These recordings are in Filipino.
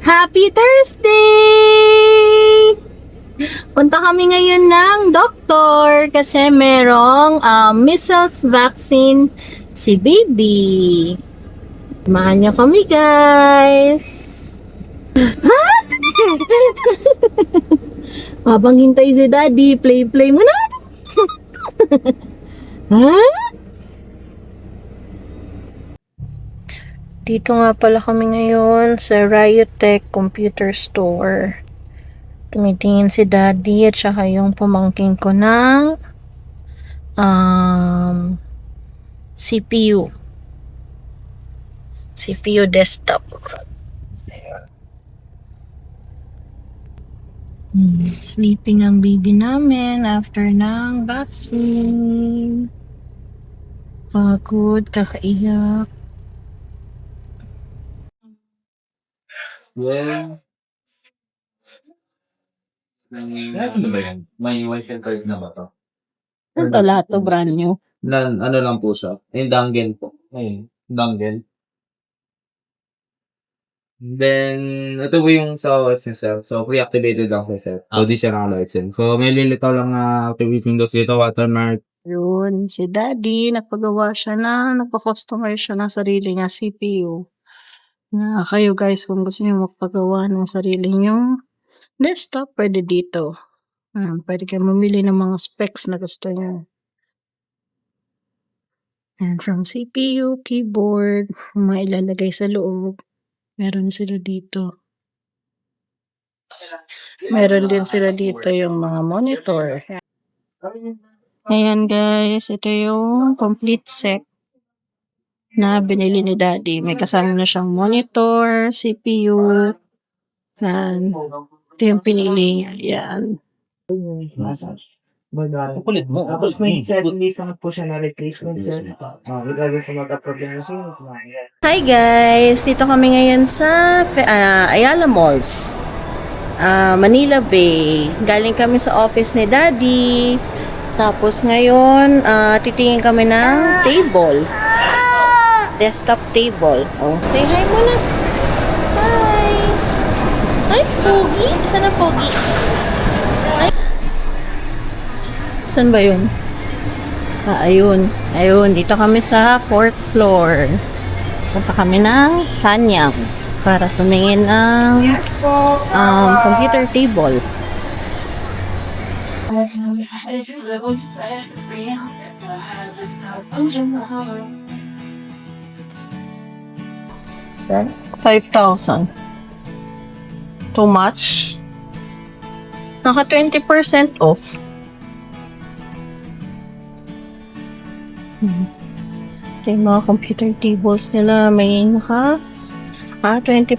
Happy Thursday! Punta kami ngayon ng doktor kasi merong measles vaccine si baby. Samahan niyo kami, guys. Habang hintay si daddy, play mo na. Ha? Dito nga pala kami ngayon sa Riotech Computer Store. Tumitingin si daddy at saka yung pamangking ko ng CPU. CPU desktop. Sleeping ang baby namin after ng vaccine. Pagod, kakaiyak. Well, ano ba yan? May wifi card na ba to? Ito lahat to brand new. Ano lang po siya? Yung dongle po. Ayun, dongle. Then, ito po yung sa OS niya, sir. So, pre-activated lang po, sir. So, di siya nakalights. So, may lilitaw lang na activating docs dito, watermark. Yun, si daddy, nagpa-customize siya ng sarili niya CPU. Na kayo guys, kung gusto niyo magpagawa ng sarili niyong desktop, pwede dito. Pwede kayo mamili ng mga specs na gusto niyo. And from CPU, keyboard, mga ilalagay sa loob, meron sila dito. Meron din sila dito yung mga monitor. Ayan guys, ito yung complete set na binili ni daddy. May kasama na siyang monitor, CPU, and ito yung pinili niya. Ayan. Kulit mo. Tapos may set list naman po siya na replacement set. Regarding sa mga problema siya. Hi guys! Dito kami ngayon sa Ayala Malls. Manila Bay. Galing kami sa office ni daddy. Tapos ngayon, titingin kami ng table. Desktop table. Oh, say hi muna. Hi! Ay, pogi! Saan ang pogi? Ay. Saan ba yun? Ayun. Ayun, dito kami sa 4th floor. Punta kami ng Sanyang para tumingin ng computer table. $5,000. Too much? Naka 20% off. Ito yung mga computer tables nila. May naka 20%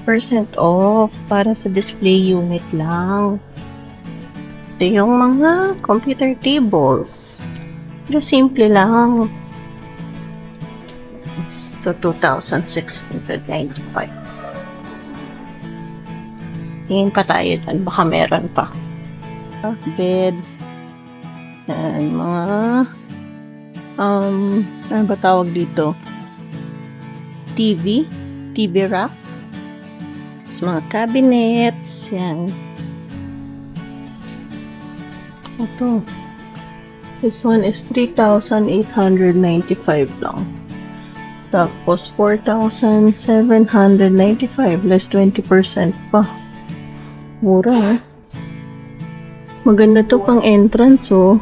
off para sa display unit lang. Ito yung mga computer tables. Pero simple lang. Ito, 2,695. Tingin pa tayo dyan. Baka meron pa. Bed. Yan, mga ano ba tawag dito? TV rack. Tapos mga cabinets. Yan. Ito. This one is 3,895 lang. Tapos 4,795 less 20% pa. Mura, eh. Maganda to pang entrance, oh.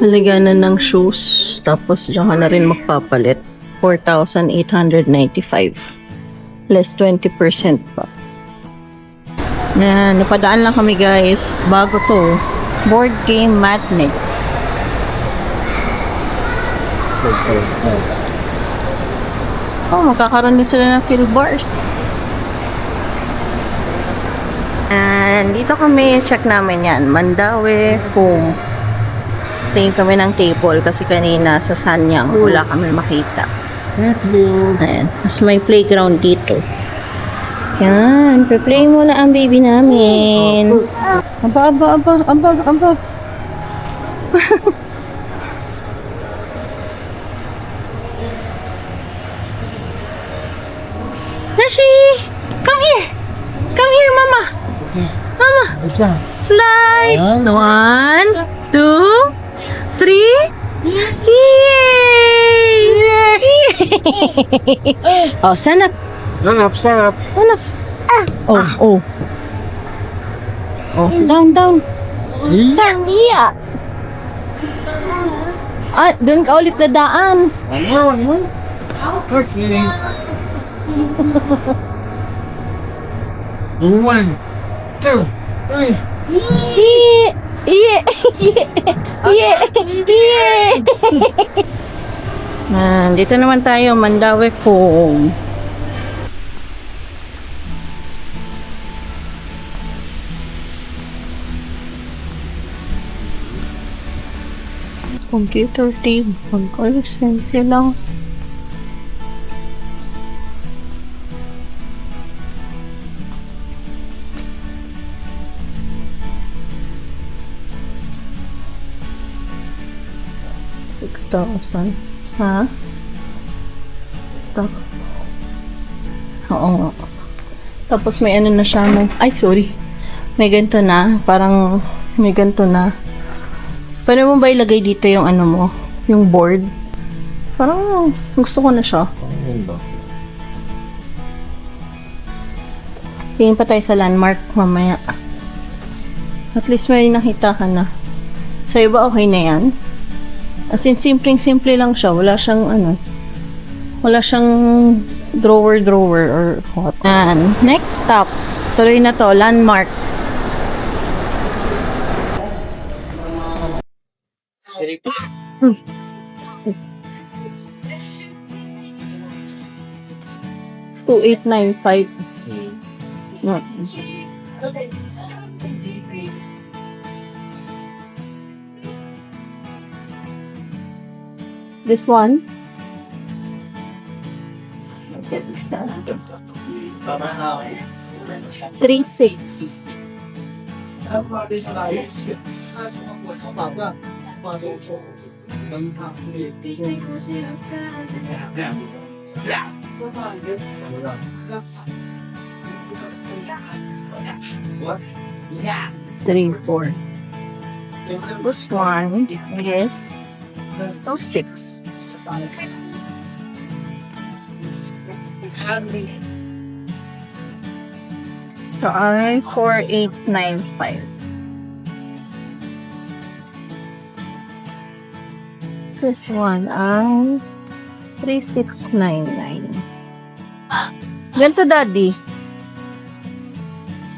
Nalaganan ng shoes. Tapos diyan ka na rin magpapalit. 4,895 less 20% pa. Yan, napadaan lang kami guys. Bago to. Board game madness. Oh, magkakaroon din sila ng field bars. And dito kami, check namin yan. Mandawi Foam. Tingin kami ng table kasi kanina sa Sanyang wala kami makita. Ayan. Mas may playground dito. Yan. Pre-play muna ang baby namin. Aba. Nashi! Come here! Come Slide! 1, 2, 3. Yay! Oh, stand up. Sarap. Stand up. Oh. Oh, down. Yeah. Doon ka ulit dadaan. Okay. 1, 2, 3. Yeah. Dito naman tayo, Mandaue Foam. Computer table. All selfie lang. $6,000. Ha? Stop. Oo nga. Tapos may ano na siya. Ay, sorry. May ganito na. Parang may ganito na. Pwede mo ba ilagay dito yung ano mo? Yung board? Parang gusto ko na siya. Tingin pa tayo sa landmark mamaya. At least may nakita ka na. Sa'yo ba okay na yan? As in, simpleng-simple lang siya. Wala siyang wala siyang drawer or what. And next stop. Tuloy na to, landmark. $2,895. This one? $3,600. Three, four. This one is 2,600. So, ay 4,895. This one ay 3,699. Ganito, Daddy.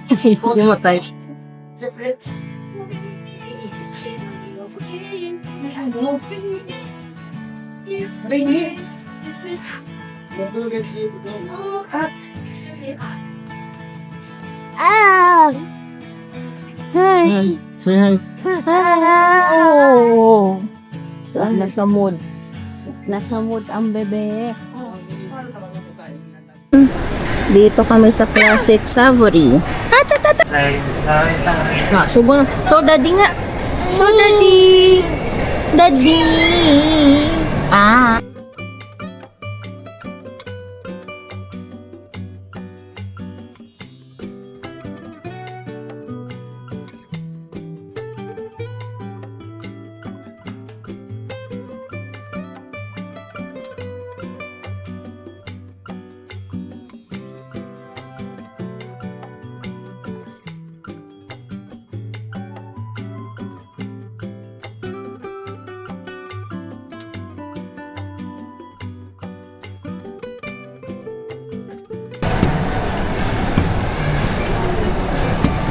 Hindi mo type. Hi. Say hi. Oh. Nasa mood. Nasa mood ang bebe. Dito kami sa Classic Savory. Subo. So, Daddy nga. So, Daddy. Daddy.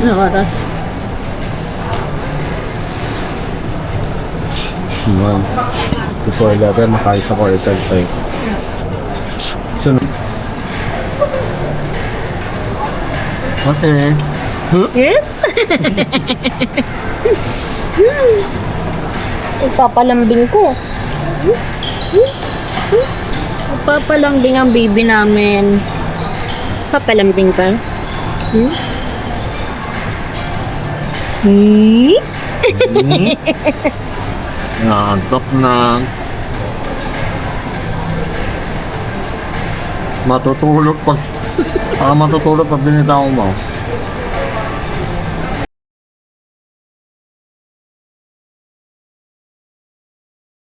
Ano oras? Before 11, makaisa ko or 35. So, okay. Yes? Ipapalambing ko. Ipapalambing ang baby namin. Papalambing ka? Nantok na. Matutulog pag... matutulog pag binitaw mo.